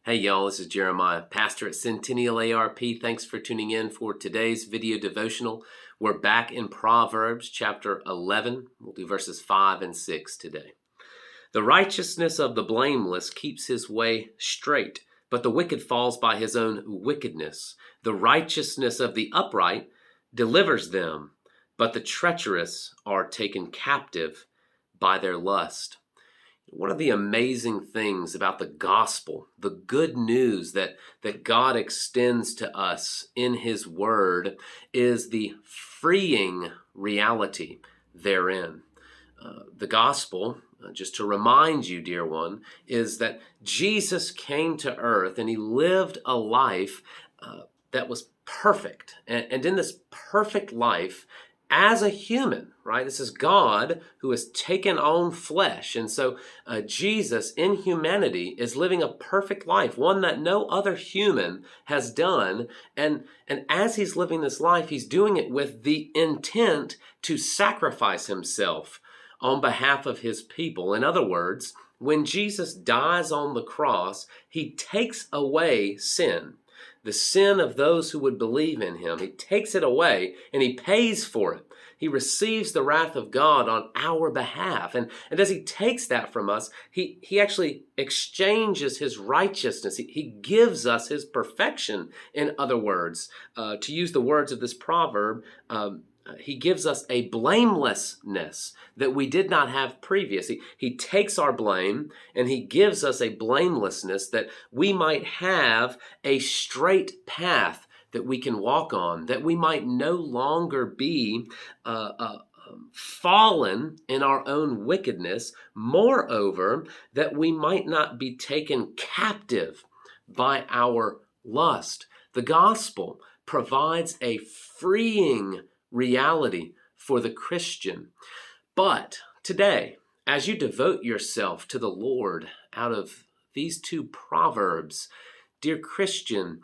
Hey y'all, this is Jeremiah, pastor at Centennial ARP. Thanks for tuning in for today's video devotional. We're back in Proverbs chapter 11. We'll do verses 5 and 6 today. The righteousness of the blameless keeps his way straight, but the wicked falls by his own wickedness. The righteousness of the upright delivers them, but the treacherous are taken captive by their lust. One of the amazing things about the gospel, the good news that God extends to us in his word, is the freeing reality therein. The gospel, just to remind you, dear one, is that Jesus came to earth and he lived a life that was perfect. And in this perfect life, as a human, right? This is God who has taken on flesh. And so Jesus in humanity is living a perfect life, one that no other human has done. And as he's living this life, he's doing it with the intent to sacrifice himself on behalf of his people. In other words, when Jesus dies on the cross, he takes away sin. The sin of those who would believe in him. He takes it away and he pays for it. He receives the wrath of God on our behalf. And as he takes that from us, he actually exchanges his righteousness. He gives us his perfection, in other words. To use the words of this proverb, he gives us a blamelessness that we did not have previously. He takes our blame and he gives us a blamelessness that we might have a straight path that we can walk on, that we might no longer be fallen in our own wickedness. Moreover, that we might not be taken captive by our lust. The gospel provides a freeing reality for the Christian. But today, as you devote yourself to the Lord out of these two proverbs, dear Christian,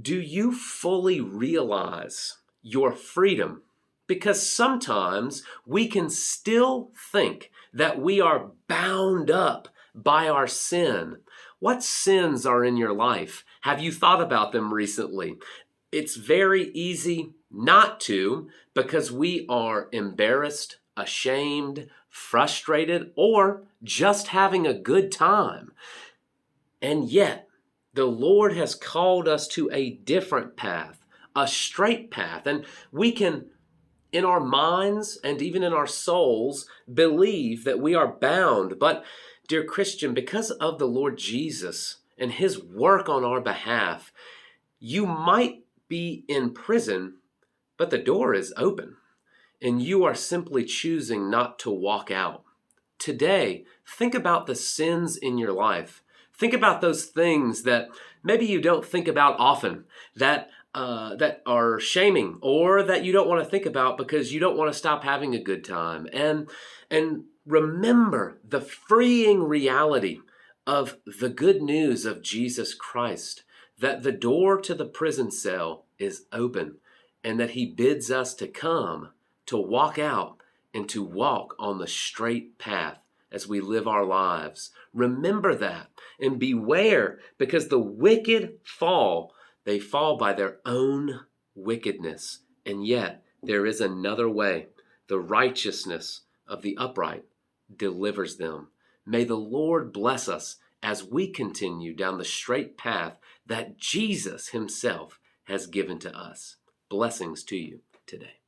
do you fully realize your freedom? Because sometimes we can still think that we are bound up by our sin. What sins are in your life? Have you thought about them recently? It's very easy not to, because we are embarrassed, ashamed, frustrated, or just having a good time. And yet, the Lord has called us to a different path, a straight path. And we can, in our minds and even in our souls, believe that we are bound. But, dear Christian, because of the Lord Jesus and his work on our behalf, you might be in prison, but the door is open, and you are simply choosing not to walk out. Today, think about the sins in your life. Think about those things that maybe you don't think about often, that are shaming, or that you don't want to think about because you don't want to stop having a good time. And remember the freeing reality of the good news of Jesus Christ, that the door to the prison cell is open, and that he bids us to come, to walk out, and to walk on the straight path as we live our lives. Remember that and beware, because the wicked fall. They fall by their own wickedness. And yet there is another way. The righteousness of the upright delivers them. May the Lord bless us as we continue down the straight path that Jesus himself has given to us. Blessings to you today.